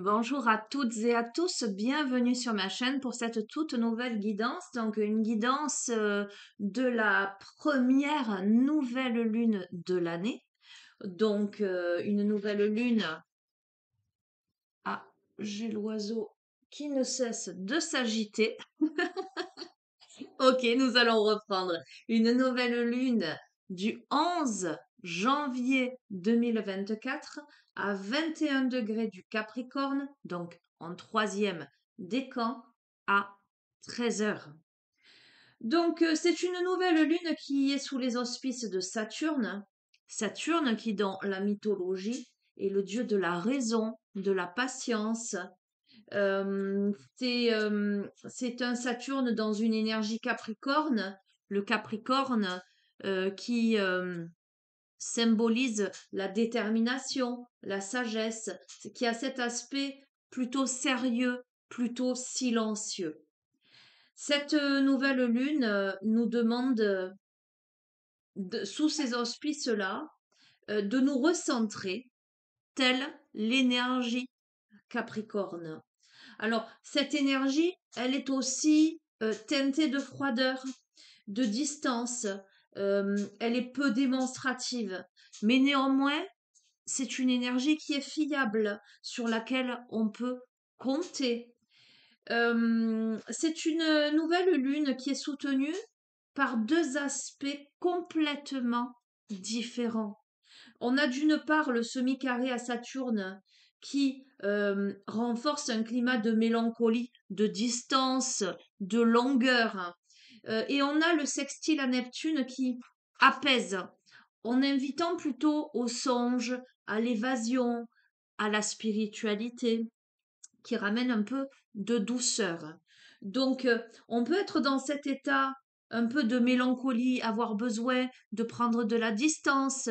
Bonjour à toutes et à tous, bienvenue sur ma chaîne pour cette toute nouvelle guidance. Donc une guidance de la première nouvelle lune de l'année. Donc une nouvelle lune. Ah, j'ai l'oiseau qui ne cesse de s'agiter. Ok, nous allons reprendre. Une nouvelle lune du 11 janvier 2024 à 21 degrés du Capricorne, donc en troisième décan à 13 heures. Donc c'est une nouvelle lune qui est sous les auspices de Saturne. Saturne qui dans la mythologie est le dieu de la raison, de la patience, c'est un Saturne dans une énergie Capricorne. Le Capricorne qui symbolise la détermination, la sagesse, qui a cet aspect plutôt sérieux, plutôt silencieux. Cette nouvelle lune nous demande, sous ces auspices-là, de nous recentrer, telle l'énergie Capricorne. Alors, cette énergie, elle est aussi teintée de froideur, de distance, elle est peu démonstrative, mais néanmoins, c'est une énergie qui est fiable, sur laquelle on peut compter. C'est une nouvelle lune qui est soutenue par deux aspects complètement différents. On a d'une part le semi-carré à Saturne qui renforce un climat de mélancolie, de distance, de longueur. Et on a le sextile à Neptune qui apaise, en invitant plutôt au songe, à l'évasion, à la spiritualité, qui ramène un peu de douceur. Donc, on peut être dans cet état un peu de mélancolie, avoir besoin de prendre de la distance,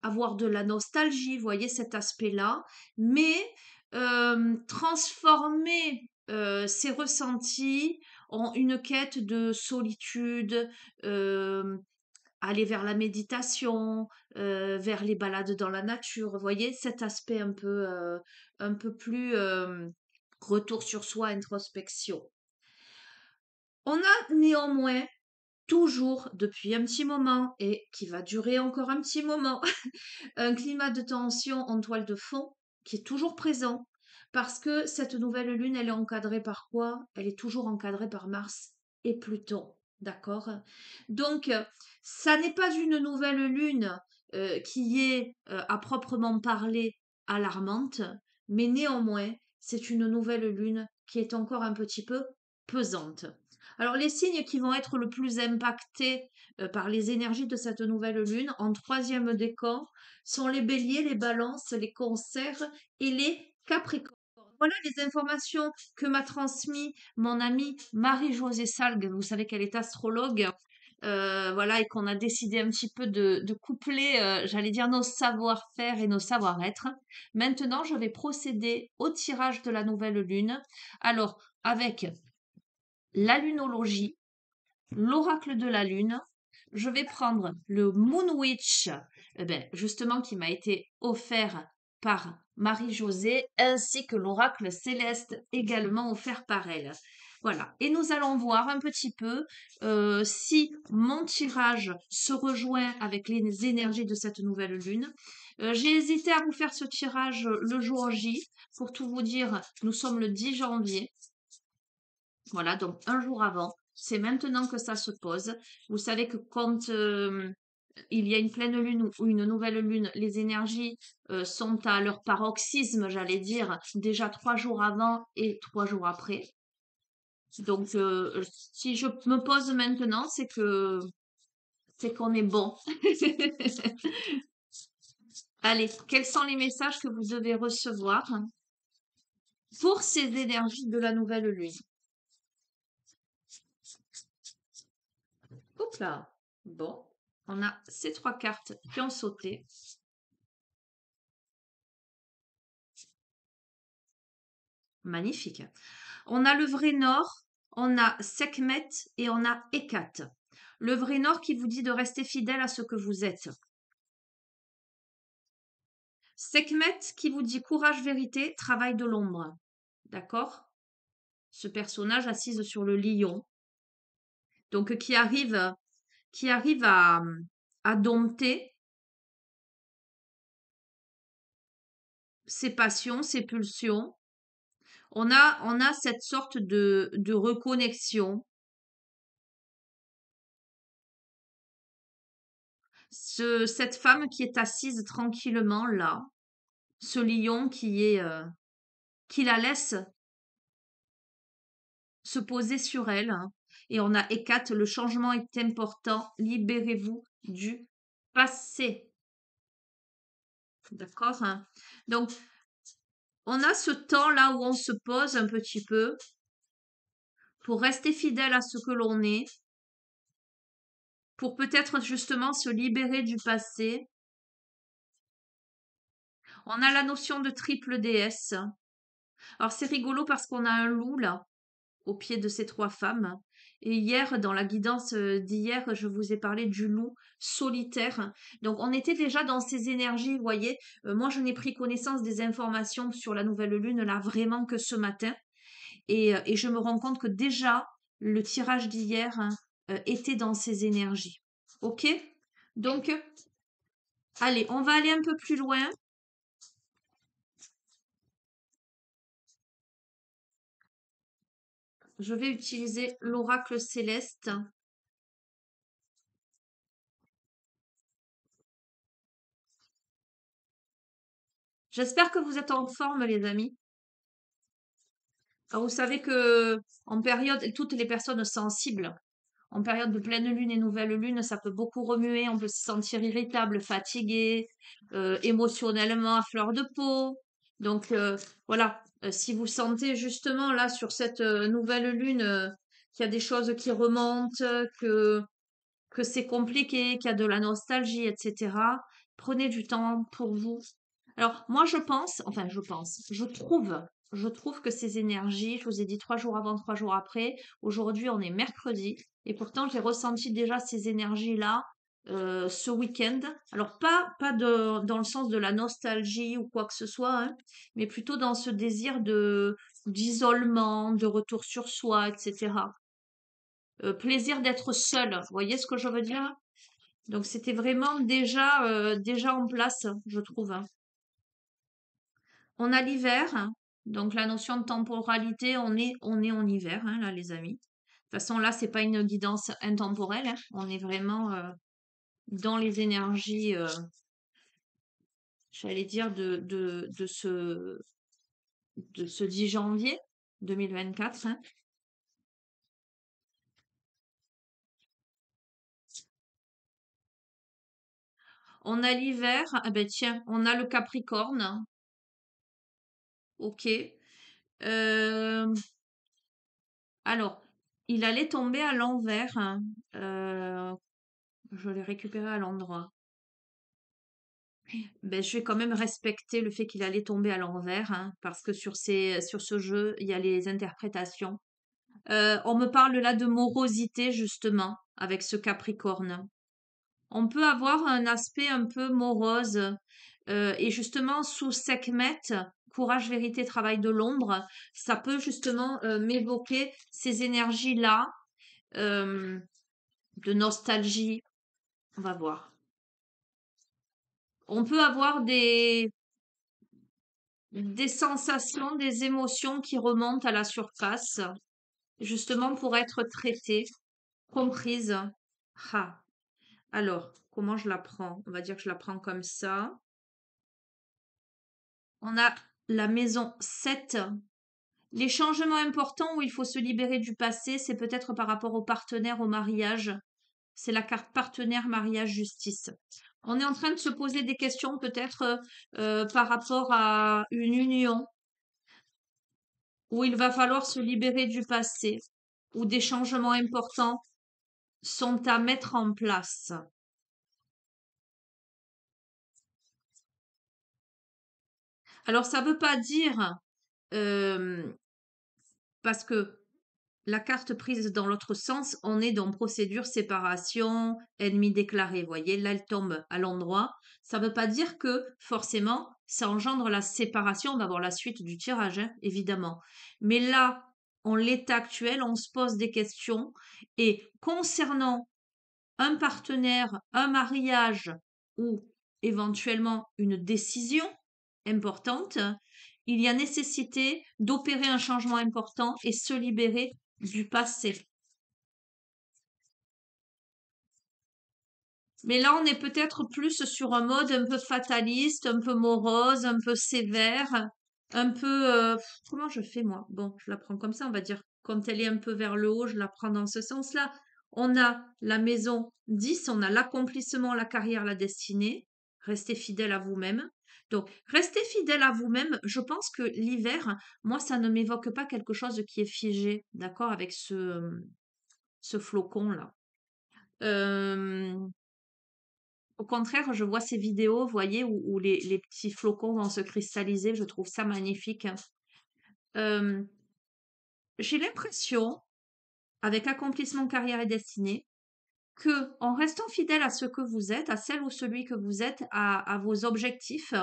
avoir de la nostalgie, vous voyez cet aspect-là, mais transformer ces ressentis en une quête de solitude, aller vers la méditation, vers les balades dans la nature. Vous voyez cet aspect un peu plus retour sur soi, introspection. On a néanmoins toujours, depuis un petit moment, et qui va durer encore un petit moment, un climat de tension en toile de fond qui est toujours présent. Parce que cette nouvelle lune, elle est encadrée par quoi? Elle est toujours encadrée par Mars et Pluton. D'accord? Donc, ça n'est pas une nouvelle lune qui est à proprement parler alarmante, mais néanmoins, c'est une nouvelle lune qui est encore un petit peu pesante. Alors, les signes qui vont être le plus impactés par les énergies de cette nouvelle lune en troisième décan sont les béliers, les balances, les cancers et les capricornes. Voilà les informations que m'a transmis mon amie Marie-Josée Salgue. Vous savez qu'elle est astrologue. Voilà, et qu'on a décidé un petit peu de coupler, j'allais dire, nos savoir-faire et nos savoir-être. Maintenant, je vais procéder au tirage de la nouvelle lune. Alors, avec la lunologie, l'oracle de la lune, je vais prendre le Moon Witch, justement qui m'a été offert par Marie-Josée, ainsi que l'oracle céleste également offert par elle. Voilà, et nous allons voir un petit peu si mon tirage se rejoint avec les énergies de cette nouvelle lune. J'ai hésité à vous faire ce tirage le jour J. Pour tout vous dire, nous sommes le 10 janvier. Voilà, donc un jour avant. C'est maintenant que ça se pose. Vous savez que quand il y a une pleine lune ou une nouvelle lune, les énergies sont à leur paroxysme, j'allais dire, déjà 3 jours avant et 3 jours après. Donc, si je me pose maintenant, c'est qu'on est bon. Allez, quels sont les messages que vous devez recevoir pour ces énergies de la nouvelle lune? Hop là. Bon, on a ces 3 cartes qui ont sauté. Magnifique. On a le vrai Nord, on a Sekhmet et on a Hécate. Le vrai Nord qui vous dit de rester fidèle à ce que vous êtes. Sekhmet qui vous dit courage, vérité, travail de l'ombre. D'accord? Ce personnage assise sur le lion. Donc, qui arrive à dompter ses passions, ses pulsions. On a cette sorte de reconnexion. Cette femme qui est assise tranquillement là, ce lion qui la laisse se poser sur elle, hein. Et on a Hécate, le changement est important, libérez-vous du passé. D'accord, hein. Donc, on a ce temps-là où on se pose un petit peu pour rester fidèle à ce que l'on est, pour peut-être justement se libérer du passé. On a la notion de triple déesse. Alors, c'est rigolo parce qu'on a un loup là, au pied de ces trois femmes. Et hier, dans la guidance d'hier, je vous ai parlé du loup solitaire. Donc, on était déjà dans ces énergies, vous voyez. Moi, je n'ai pris connaissance des informations sur la nouvelle lune, là, vraiment que ce matin. Et je me rends compte que déjà, le tirage d'hier était dans ces énergies. OK? Donc, allez, on va aller un peu plus loin. Je vais utiliser l'oracle céleste. J'espère que vous êtes en forme, les amis. Alors, vous savez que en période, toutes les personnes sensibles, en période de pleine lune et nouvelle lune, ça peut beaucoup remuer. On peut se sentir irritable, fatigué, émotionnellement à fleur de peau. Donc voilà, si vous sentez justement là sur cette nouvelle lune qu'il y a des choses qui remontent, que c'est compliqué, qu'il y a de la nostalgie, etc., prenez du temps pour vous. Alors, moi, je trouve que ces énergies, je vous ai dit 3 jours avant, 3 jours après, aujourd'hui, on est mercredi, et pourtant, j'ai ressenti déjà ces énergies-là ce week-end. Alors, pas dans le sens de la nostalgie ou quoi que ce soit, hein, mais plutôt dans ce désir d'isolement, de retour sur soi, etc. Plaisir d'être seul, vous voyez ce que je veux dire? Donc, c'était vraiment déjà en place, je trouve, hein. On a l'hiver, hein. Donc la notion de temporalité, on est en hiver, hein, là, les amis. De toute façon, là, c'est pas une guidance intemporelle, hein. On est vraiment dans les énergies, j'allais dire, de ce 10 janvier 2024, hein. On a l'hiver, ah ben tiens, on a le Capricorne, ok. Euh, alors, il allait tomber à l'envers, hein. Euh, je l'ai récupéré à l'endroit. Ben, je vais quand même respecter le fait qu'il allait tomber à l'envers, hein, parce que sur ce jeu, il y a les interprétations. On me parle là de morosité, justement, avec ce Capricorne. On peut avoir un aspect un peu morose, et justement, sous Sekhmet, courage, vérité, travail de l'ombre, ça peut justement m'évoquer ces énergies-là, euh, de nostalgie. On va voir. On peut avoir des sensations, des émotions qui remontent à la surface, justement pour être traitées, comprises. Ah, alors, comment je la prends? On va dire que je la prends comme ça. On a la maison 7. Les changements importants où il faut se libérer du passé, c'est peut-être par rapport au partenaire, au mariage. C'est la carte partenaire, mariage, justice. On est en train de se poser des questions peut-être par rapport à une union où il va falloir se libérer du passé, où des changements importants sont à mettre en place. Alors, ça ne veut pas dire, euh, parce que la carte prise dans l'autre sens, on est dans procédure séparation, ennemi déclaré. Vous voyez, là, elle tombe à l'endroit. Ça ne veut pas dire que forcément, ça engendre la séparation. On va voir la suite du tirage, hein, évidemment. Mais là, en l'état actuel, on se pose des questions. Et concernant un partenaire, un mariage ou éventuellement une décision importante, il y a nécessité d'opérer un changement important et se libérer du passé. Mais là, on est peut-être plus sur un mode un peu fataliste, un peu morose, un peu sévère, un peu... comment je fais moi? Bon, je la prends comme ça, on va dire. Quand elle est un peu vers le haut, je la prends dans ce sens-là. On a la maison 10, on a l'accomplissement, la carrière, la destinée. Restez fidèle à vous-même. Donc, restez fidèle à vous-même. Je pense que l'hiver, moi, ça ne m'évoque pas quelque chose qui est figé, d'accord, avec ce flocon-là. Euh, Au contraire, je vois ces vidéos, vous voyez, où les petits flocons vont se cristalliser. Je trouve ça magnifique. Euh, j'ai l'impression, avec accomplissement, carrière et destinée, que en restant fidèle à ce que vous êtes, à celle ou celui que vous êtes, à vos objectifs,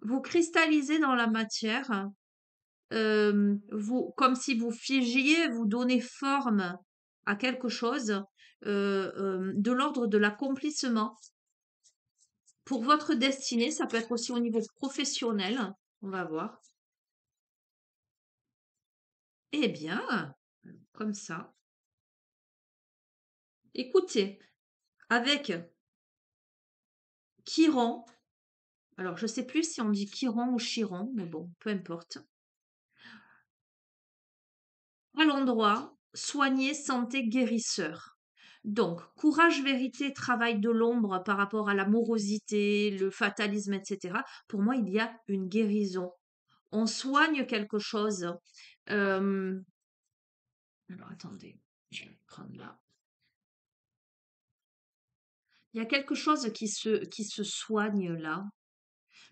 vous cristallisez dans la matière, vous, comme si vous figiez, vous donnez forme à quelque chose de l'ordre de l'accomplissement. Pour votre destinée, ça peut être aussi au niveau professionnel. On va voir. Eh bien, comme ça. Écoutez, avec Chiron, alors je sais plus si on dit Chiron ou Chiron, mais bon, peu importe. À l'endroit, soigner, santé, guérisseur. Donc, courage, vérité, travail de l'ombre par rapport à l'amorosité, le fatalisme, etc. Pour moi, il y a une guérison. On soigne quelque chose. Euh, Alors, attendez, je vais prendre là. Il y a quelque chose qui se soigne là.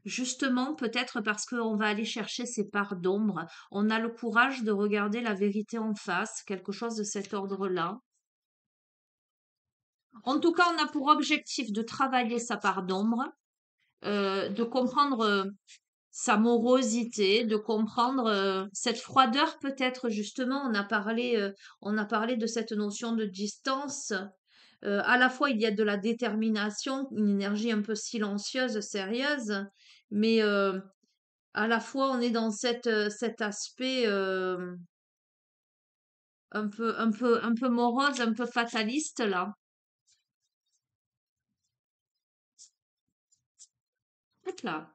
Justement, peut-être parce qu'on va aller chercher ces parts d'ombre. On a le courage de regarder la vérité en face, quelque chose de cet ordre-là. En tout cas, on a pour objectif de travailler sa part d'ombre, de comprendre sa morosité, de comprendre cette froideur peut-être justement. On a parlé de cette notion de distance. À la fois, il y a de la détermination, une énergie un peu silencieuse, sérieuse, mais à la fois, on est dans cet aspect un peu morose, un peu fataliste là. Hop là.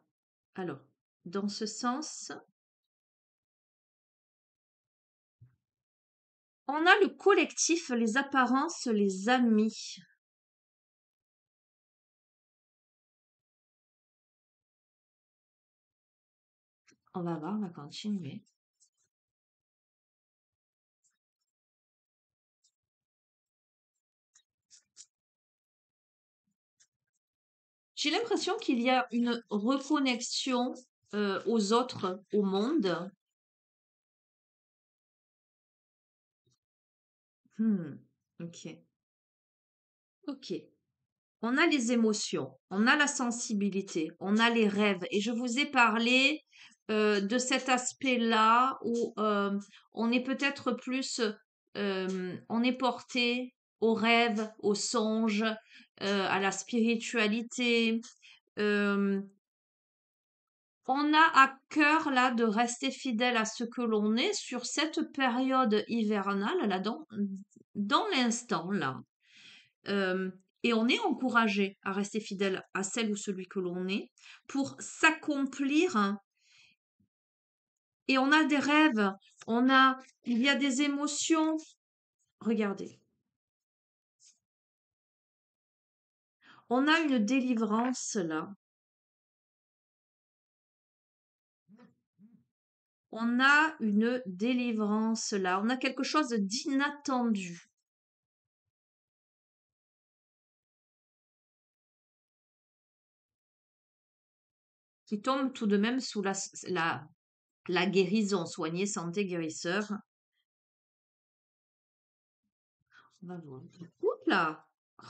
Alors, dans ce sens, on a le collectif, les apparences, les amis. On va voir, on va continuer. J'ai l'impression qu'il y a une reconnexion aux autres, au monde. Hmm, ok. Ok. On a les émotions, on a la sensibilité, on a les rêves. Et je vous ai parlé de cet aspect-là où on est peut-être plus, on est porté aux rêves, aux songes, à la spiritualité. Euh, on a à cœur là de rester fidèle à ce que l'on est sur cette période hivernale là dans l'instant là. Euh, et on est encouragé à rester fidèle à celle ou celui que l'on est pour s'accomplir, hein. Et on a des rêves, il y a des émotions. Regardez, on a une délivrance là. On a une délivrance là. On a quelque chose d'inattendu qui tombe tout de même sous la guérison, soigner, santé, guérisseur. On va voir. Oups là!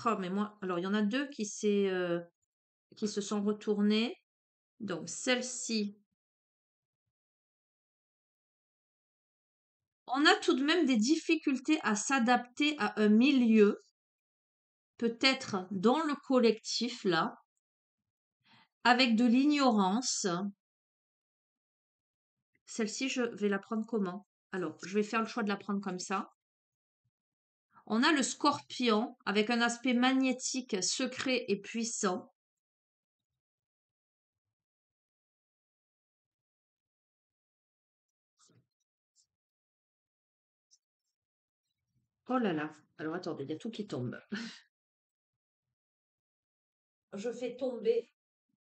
Oh, mais moi, alors il y en a deux qui se sont retournés. Donc, celle-ci, on a tout de même des difficultés à s'adapter à un milieu, peut-être dans le collectif, là, avec de l'ignorance. Celle-ci, je vais la prendre comment? Alors, je vais faire le choix de la prendre comme ça. On a le scorpion avec un aspect magnétique, secret et puissant. Oh là là. Alors, attendez, il y a tout qui tombe. Je fais tomber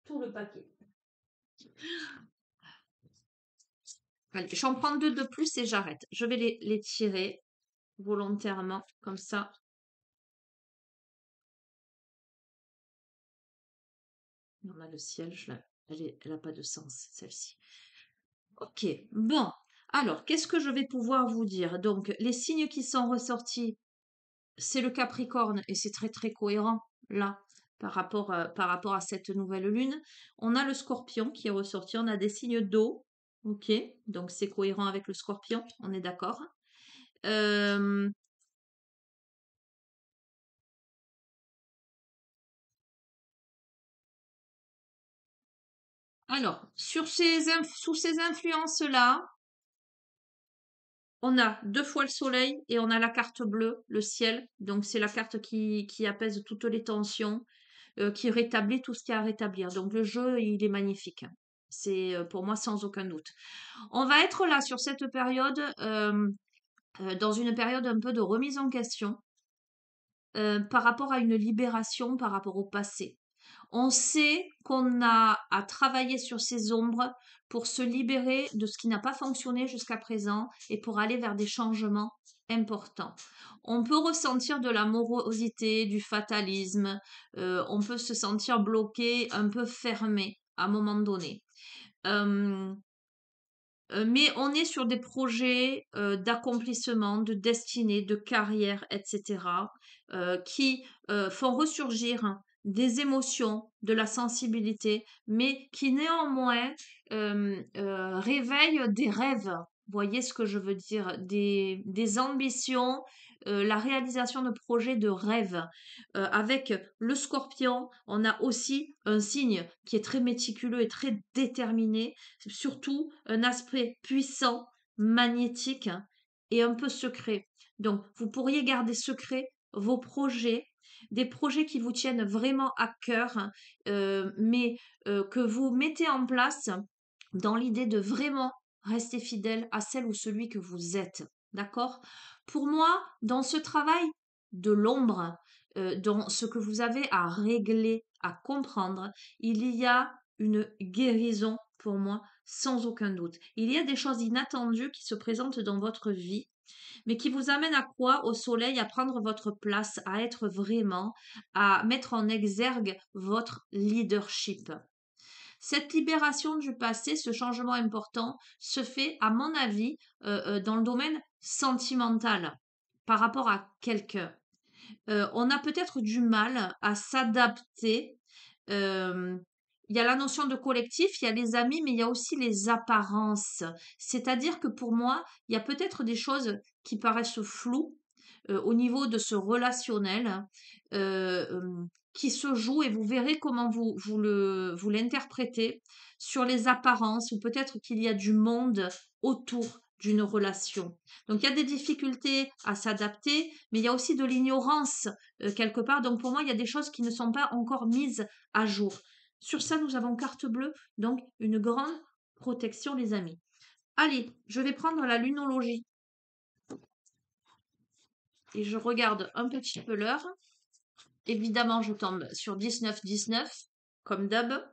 tout le paquet. Allez, j'en prends deux de plus et j'arrête. Je vais les tirer volontairement, comme ça. On a le ciel, elle n'a pas de sens, celle-ci. Ok, bon. Alors, qu'est-ce que je vais pouvoir vous dire? Donc, les signes qui sont ressortis, c'est le Capricorne et c'est très très cohérent là par rapport à cette nouvelle lune. On a le Scorpion qui est ressorti, on a des signes d'eau, ok, donc c'est cohérent avec le Scorpion, on est d'accord. Euh, alors, sous ces influences-là, on a deux fois le soleil et on a la carte bleue, le ciel. Donc, c'est la carte qui apaise toutes les tensions, qui rétablit tout ce qu'il y a à rétablir. Donc, le jeu, il est magnifique. C'est pour moi sans aucun doute. On va être là sur cette période, dans une période un peu de remise en question, par rapport à une libération par rapport au passé. On sait qu'on a à travailler sur ces ombres pour se libérer de ce qui n'a pas fonctionné jusqu'à présent et pour aller vers des changements importants. On peut ressentir de la morosité, du fatalisme, on peut se sentir bloqué, un peu fermé à un moment donné. Euh, mais on est sur des projets d'accomplissement, de destinée, de carrière, etc., qui font ressurgir des émotions, de la sensibilité, mais qui néanmoins réveillent des rêves. Vous voyez ce que je veux dire? Des ambitions, la réalisation de projets de rêves. Avec le scorpion, on a aussi un signe qui est très méticuleux et très déterminé, surtout un aspect puissant, magnétique et un peu secret. Donc, vous pourriez garder secret vos projets, des projets qui vous tiennent vraiment à cœur, mais que vous mettez en place dans l'idée de vraiment rester fidèle à celle ou celui que vous êtes. D'accord? Pour moi, dans ce travail de l'ombre, dans ce que vous avez à régler, à comprendre, il y a une guérison pour moi, sans aucun doute. Il y a des choses inattendues qui se présentent dans votre vie, mais qui vous amènent à quoi? Au soleil, à prendre votre place, à être vraiment, à mettre en exergue votre leadership. Cette libération du passé, ce changement important, se fait, à mon avis, dans le domaine sentimental, par rapport à quelqu'un. On a peut-être du mal à s'adapter. euh, il y a la notion de collectif, il y a les amis, mais il y a aussi les apparences. C'est-à-dire que pour moi, il y a peut-être des choses qui paraissent floues au niveau de ce relationnel euh, euh, qui se joue et vous verrez comment vous l'interprétez sur les apparences ou peut-être qu'il y a du monde autour d'une relation. Donc il y a des difficultés à s'adapter, mais il y a aussi de l'ignorance quelque part. Donc pour moi, il y a des choses qui ne sont pas encore mises à jour. Sur ça, nous avons carte bleue, donc une grande protection, les amis. Allez, je vais prendre la lunologie et je regarde un petit peu l'heure. Évidemment, je tombe sur 19-19, comme d'hab.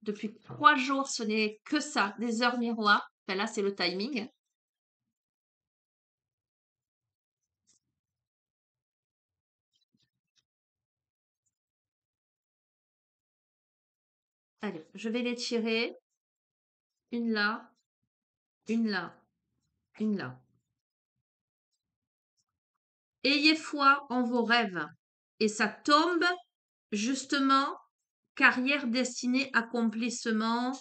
Depuis 3 jours, ce n'est que ça, des heures miroirs. Ben là, c'est le timing. Allez, je vais les tirer. Une là, une là, une là. Ayez foi en vos rêves. Et ça tombe justement carrière, destinée, accomplissement,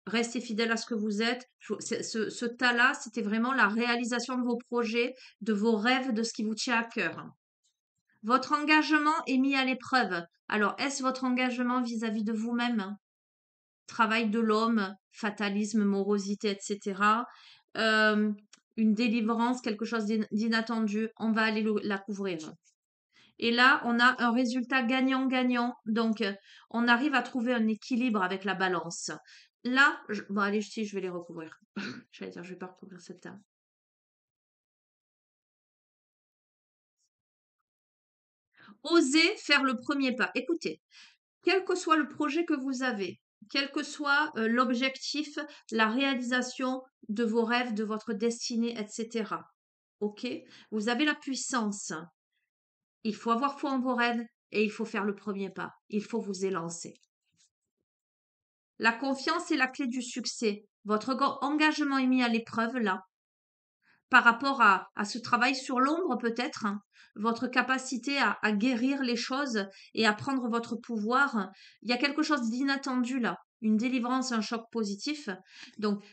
restez fidèle à ce que vous êtes. Ce tas-là, c'était vraiment la réalisation de vos projets, de vos rêves, de ce qui vous tient à cœur. Votre engagement est mis à l'épreuve. Alors, est-ce votre engagement vis-à-vis de vous-même? Travail de l'homme, fatalisme, morosité, etc. Euh, une délivrance, quelque chose d'inattendu, on va aller la couvrir. Et là, on a un résultat gagnant-gagnant. Donc, on arrive à trouver un équilibre avec la balance. Là, bon, allez, si, je vais les recouvrir. J'allais dire, je vais pas recouvrir cette table. Osez faire le premier pas. Écoutez, quel que soit le projet que vous avez, quel que soit l'objectif, la réalisation de vos rêves, de votre destinée, etc. OK? Vous avez la puissance. Il faut avoir foi en vos rêves et il faut faire le premier pas. Il faut vous élancer. La confiance est la clé du succès. Votre engagement est mis à l'épreuve là, par rapport à ce travail sur l'ombre peut-être, hein, votre capacité à guérir les choses et à prendre votre pouvoir. Il y a quelque chose d'inattendu là, une délivrance, un choc positif, donc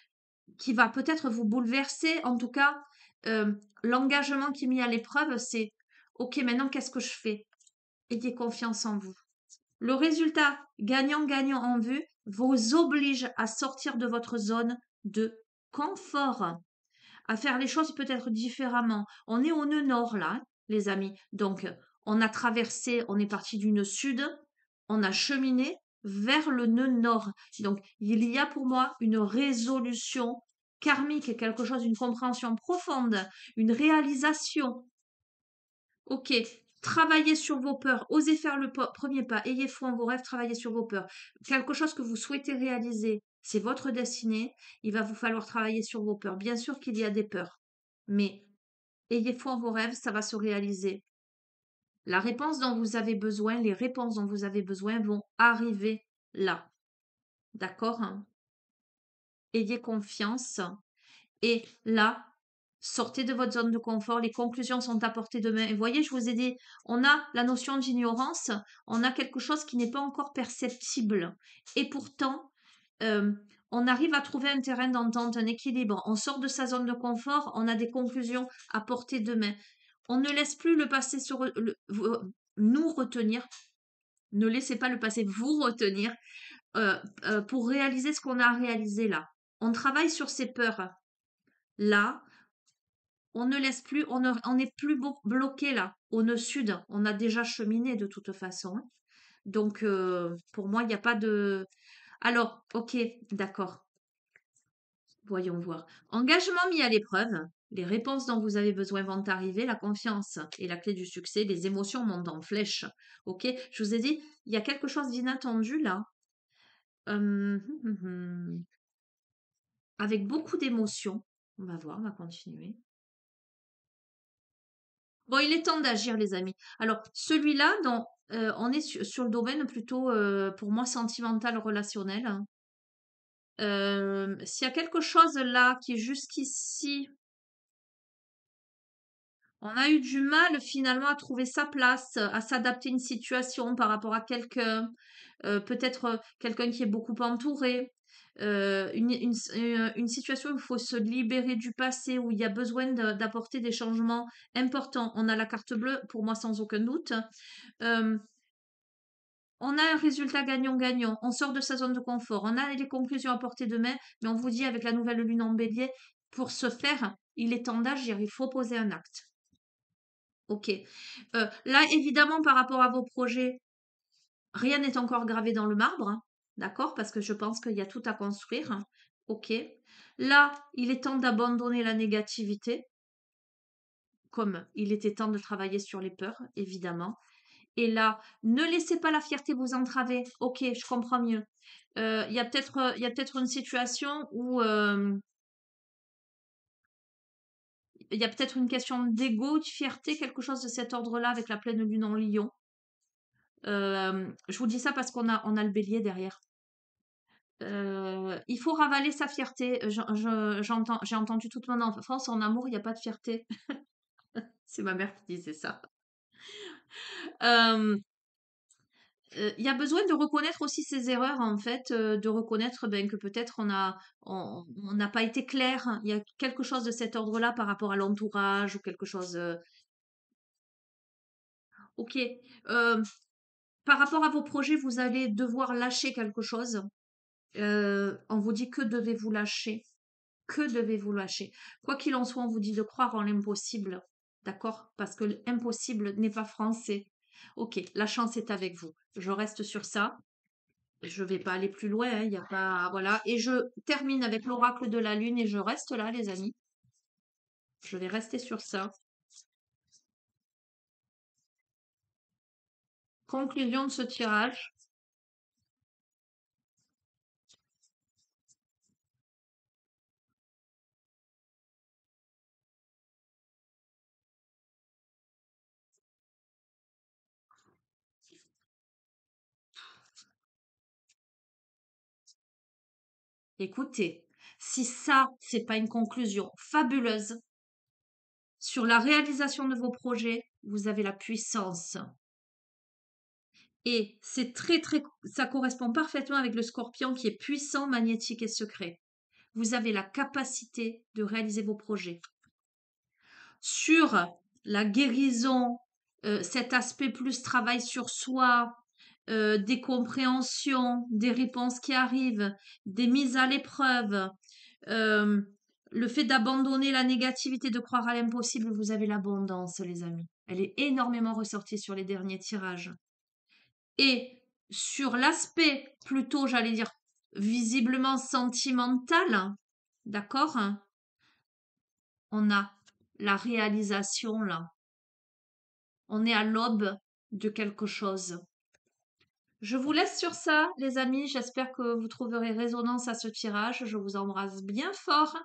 qui va peut-être vous bouleverser. En tout cas, euh, l'engagement qui est mis à l'épreuve, c'est OK, maintenant qu'est-ce que je fais? Ayez confiance en vous. Le résultat gagnant-gagnant en vue vous oblige à sortir de votre zone de confort, à faire les choses peut-être différemment. On est au nœud nord là, les amis. Donc, on a traversé, on est parti du nœud sud, on a cheminé vers le nœud nord. Donc, il y a pour moi une résolution karmique, quelque chose, une compréhension profonde, une réalisation. Ok, travaillez sur vos peurs, osez faire le premier pas, ayez foi en vos rêves, travaillez sur vos peurs. Quelque chose que vous souhaitez réaliser, c'est votre destinée, il va vous falloir travailler sur vos peurs. Bien sûr qu'il y a des peurs, mais ayez foi en vos rêves, ça va se réaliser. La réponse dont vous avez besoin, les réponses dont vous avez besoin vont arriver là. D'accord, hein? Ayez confiance. Et là, sortez de votre zone de confort, les conclusions sont à portée de main. Et voyez, je vous ai dit, on a la notion d'ignorance, on a quelque chose qui n'est pas encore perceptible. Et pourtant, euh, on arrive à trouver un terrain d'entente, un équilibre. On sort de sa zone de confort, on a des conclusions à portée de main. On ne laisse plus le passé nous retenir. Ne laissez pas le passé vous retenir pour réaliser ce qu'on a réalisé là. On travaille sur ses peurs. Là, on ne laisse plus, on n'est plus bloqué là, au nœud sud. On a déjà cheminé de toute façon. Donc, pour moi, il n'y a pas de. Alors, ok, d'accord. Voyons voir. Engagement mis à l'épreuve. Les réponses dont vous avez besoin vont arriver. La confiance est la clé du succès. Les émotions montent en flèche. Ok, je vous ai dit, il y a quelque chose d'inattendu là. Avec beaucoup d'émotions. On va voir, on va continuer. Bon, il est temps d'agir, les amis. Alors, celui-là, on est sur le domaine plutôt, pour moi, sentimental, relationnel, hein. S'il y a quelque chose là qui jusqu'ici, on a eu du mal finalement à trouver sa place, à s'adapter à une situation par rapport à quelqu'un, peut-être quelqu'un qui est beaucoup entouré, une situation où il faut se libérer du passé, où il y a besoin d'apporter des changements importants. On a la carte bleue, pour moi sans aucun doute. Euh, on a un résultat gagnant-gagnant. On sort de sa zone de confort. On a les conclusions à portée de main, mais on vous dit avec la nouvelle lune en bélier, pour ce faire, il est temps d'agir. Il faut poser un acte. Ok. Là, évidemment, par rapport à vos projets, rien n'est encore gravé dans le marbre, hein. D'accord? Parce que je pense qu'il y a tout à construire, hein. Ok. Là, il est temps d'abandonner la négativité, comme il était temps de travailler sur les peurs, évidemment. Et là, ne laissez pas la fierté vous entraver. Ok, je comprends mieux. Il y a peut-être une situation où il y a peut-être une question d'ego, de fierté, quelque chose de cet ordre-là avec la pleine lune en lion. Je vous dis ça parce on a le bélier derrière. Il faut ravaler sa fierté. J'ai entendu toute mon enfance, en amour, il n'y a pas de fierté. C'est ma mère qui disait ça. Euh, Il y a besoin de reconnaître aussi ses erreurs, en fait, de reconnaître ben, que peut-être on n'a pas été clair. Il y a quelque chose de cet ordre-là par rapport à l'entourage ou quelque chose. Ok. Euh, Par rapport à vos projets, vous allez devoir lâcher quelque chose. On vous dit que devez-vous lâcher? Que devez-vous lâcher? Quoi qu'il en soit, on vous dit de croire en l'impossible. D'accord? Parce que l'impossible n'est pas français. Ok, la chance est avec vous. Je reste sur ça. Je vais pas aller plus loin, hein, il y a pas. Voilà. Et je termine avec l'oracle de la lune et je reste là, les amis. Je vais rester sur ça. Conclusion de ce tirage. Écoutez, si ça, c'est pas une conclusion fabuleuse sur la réalisation de vos projets, vous avez la puissance. Et c'est ça correspond parfaitement avec le scorpion qui est puissant, magnétique et secret. Vous avez la capacité de réaliser vos projets. Sur la guérison, cet aspect plus travail sur soi, des compréhensions, des réponses qui arrivent, des mises à l'épreuve, euh, le fait d'abandonner la négativité, de croire à l'impossible, vous avez l'abondance, les amis. Elle est énormément ressortie sur les derniers tirages. Et sur l'aspect plutôt, j'allais dire, visiblement sentimental, d'accord? On a la réalisation là. On est à l'aube de quelque chose. Je vous laisse sur ça, les amis. J'espère que vous trouverez résonance à ce tirage. Je vous embrasse bien fort.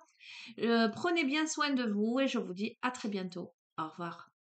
Prenez bien soin de vous et je vous dis à très bientôt. Au revoir.